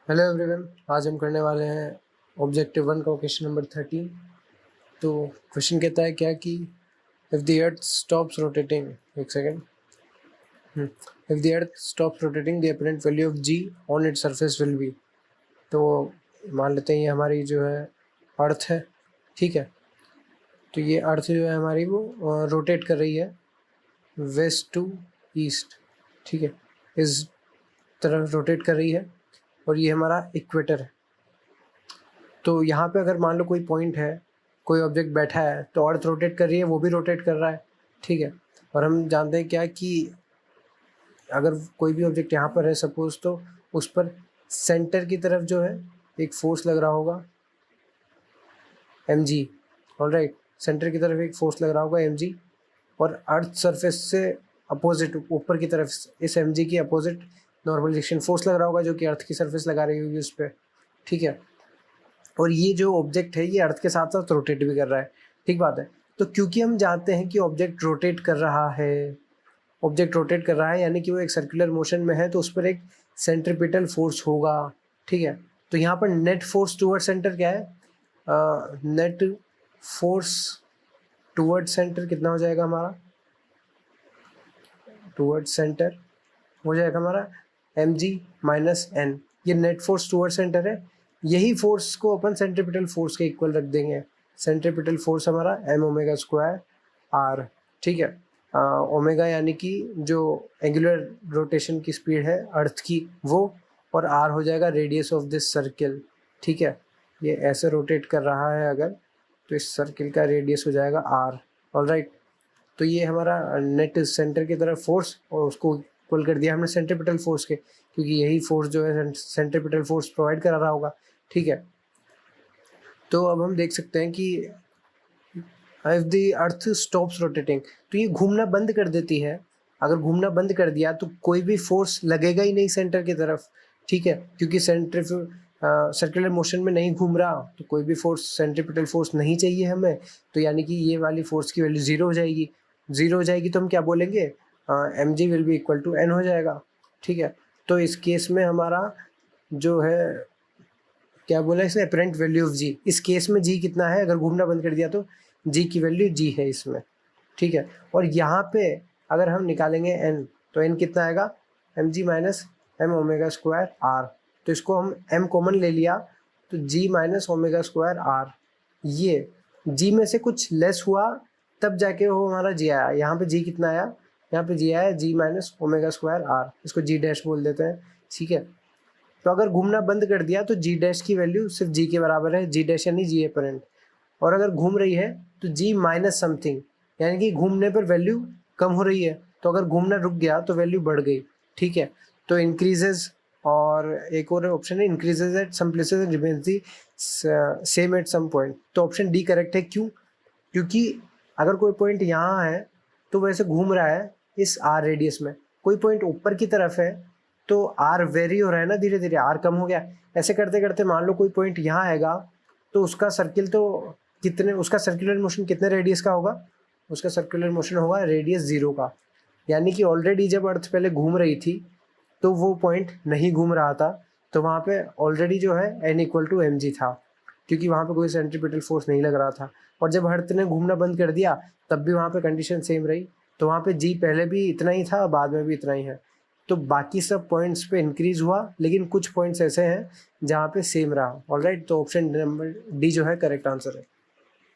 Hello everyone, आज हम करने वाले हैं ऑब्जेक्टिव 1 का क्वेश्चन नंबर 13। तो क्वेश्चन कहता है क्या कि if the earth stops rotating, एक second, if the earth stops rotating the apparent value of G on its surface will be. तो मान लेते हैं ये हमारी जो है अर्थ है, ठीक है। तो ये अर्थ जो है हमारी वो रोटेट कर रही है वेस्ट टू ईस्ट, ठीक है, इस तरफ रोटेट कर रही है और ये हमारा इक्वेटर है। तो यहाँ पे अगर मान लो कोई पॉइंट है, कोई ऑब्जेक्ट बैठा है, तो अर्थ रोटेट कर रही है, वो भी रोटेट कर रहा है, ठीक है। और हम जानते हैं क्या कि अगर कोई भी ऑब्जेक्ट यहाँ पर है सपोज, तो उस पर सेंटर की तरफ जो है एक फोर्स लग रहा होगा mg, ऑलराइट, सेंटर की तरफ एक फोर्स लग रहा होगा mg, और अर्थ सरफेस से अपोजिट ऊपर की तरफ इस mg की अपोजिट नॉर्मलाइजेशन फोर्स लग रहा होगा जो कि अर्थ की सरफेस लगा रही होगी उस पर, ठीक है। और ये जो ऑब्जेक्ट है ये अर्थ के साथ साथ रोटेट भी कर रहा है, ठीक बात है। तो क्योंकि हम जानते हैं कि ऑब्जेक्ट रोटेट कर रहा है, ऑब्जेक्ट रोटेट कर रहा है यानी कि वो एक सर्कुलर मोशन में है, तो उस पर एक सेंट्रीपिटल फोर्स होगा, ठीक है। तो यहाँ पर नेट फोर्स टूवर्ड सेंटर क्या है, नेट फोर्स टूवर्ड सेंटर कितना हो जाएगा हमारा, टूवर्ड सेंटर हो जाएगा हमारा mg माइनस n। ये नेट फोर्स टूवर्ड सेंटर है, यही फोर्स को अपन सेंट्रीपिटल फोर्स के इक्वल रख देंगे। सेंट्रीपिटल फोर्स हमारा m ओमेगा स्क्वायर r, ठीक है। ओमेगा यानी कि जो एंगुलर रोटेशन की स्पीड है अर्थ की वो, और r हो जाएगा रेडियस ऑफ दिस सर्किल, ठीक है। ये ऐसे रोटेट कर रहा है अगर, तो इस सर्किल का रेडियस हो जाएगा r, ऑलराइट। तो ये हमारा नेट सेंटर की तरफ फोर्स, और उसको इक्वल कर दिया हमने सेंट्रीपिटल फोर्स के, क्योंकि यही फोर्स जो है सेंट्रीपिटल फोर्स प्रोवाइड करा रहा होगा, ठीक है। तो अब हम देख सकते हैं कि if the earth stops rotating, तो ये घूमना बंद कर देती है। अगर घूमना बंद कर दिया तो कोई भी फोर्स लगेगा ही नहीं सेंटर की तरफ, ठीक है, क्योंकि सर्कुलर मोशन में नहीं घूम रहा, तो कोई भी फोर्स, सेंट्रीपिटल फोर्स नहीं चाहिए हमें। तो यानी कि ये वाली फोर्स की वैल्यू जीरो हो जाएगी। जीरो हो जाएगी तो हम क्या बोलेंगे, M G will be equal to N हो जाएगा, ठीक है। तो इस केस में हमारा जो है क्या बोला इसने, अपरेंट वैल्यू ऑफ जी, इस केस में जी कितना है, अगर घूमना बंद कर दिया तो जी की वैल्यू जी है इसमें, ठीक है। और यहाँ पे अगर हम निकालेंगे एन, तो एन कितना आएगा, M G minus M omega square R. तो इसको हम एम कॉमन ले लिया, तो G minus omega square R, ये जी में से कुछ लेस हुआ तब जाके वो हमारा जी आया। यहाँ पे जी कितना आया, यहाँ पे जी आया जी माइनस ओमेगा स्क्वायर आर, इसको जी डैश बोल देते हैं, ठीक है। तो अगर घूमना बंद कर दिया तो जी डैश की वैल्यू सिर्फ जी के बराबर है, जी डैश यानी जी अपरेंट। और अगर घूम रही है तो जी माइनस समथिंग, यानी कि घूमने पर वैल्यू कम हो रही है। तो अगर घूमना रुक गया तो वैल्यू बढ़ गई, ठीक है। तो इंक्रीजेज, और एक और ऑप्शन है increases at some places and remains the same at some point. तो ऑप्शन डी करेक्ट है। क्यों, क्योंकि अगर कोई पॉइंट यहाँ है तो वैसे घूम रहा है इस आर रेडियस में, कोई पॉइंट ऊपर की तरफ है तो आर वेरी हो रहा है ना, धीरे धीरे आर कम हो गया। ऐसे करते करते मान लो कोई पॉइंट यहाँ आएगा तो उसका सर्किल तो कितने, उसका सर्कुलर मोशन कितने रेडियस का होगा, उसका सर्कुलर मोशन होगा रेडियस जीरो का। यानी कि ऑलरेडी जब अर्थ पहले घूम रही थी तो वो पॉइंट नहीं घूम रहा था, तो वहाँ पे ऑलरेडी जो है N equal to M G था, क्योंकि वहाँ पे कोई सेंट्रीपिटल फोर्स नहीं लग रहा था। और जब अर्थ ने घूमना बंद कर दिया तब भी वहाँ पे कंडीशन सेम रही, तो वहाँ पे जी पहले भी इतना ही था, बाद में भी इतना ही है। तो बाकी सब पॉइंट्स पे इंक्रीज हुआ, लेकिन कुछ पॉइंट्स ऐसे हैं जहाँ पे सेम रहा, ऑलराइट। तो ऑप्शन नंबर डी जो है करेक्ट आंसर है।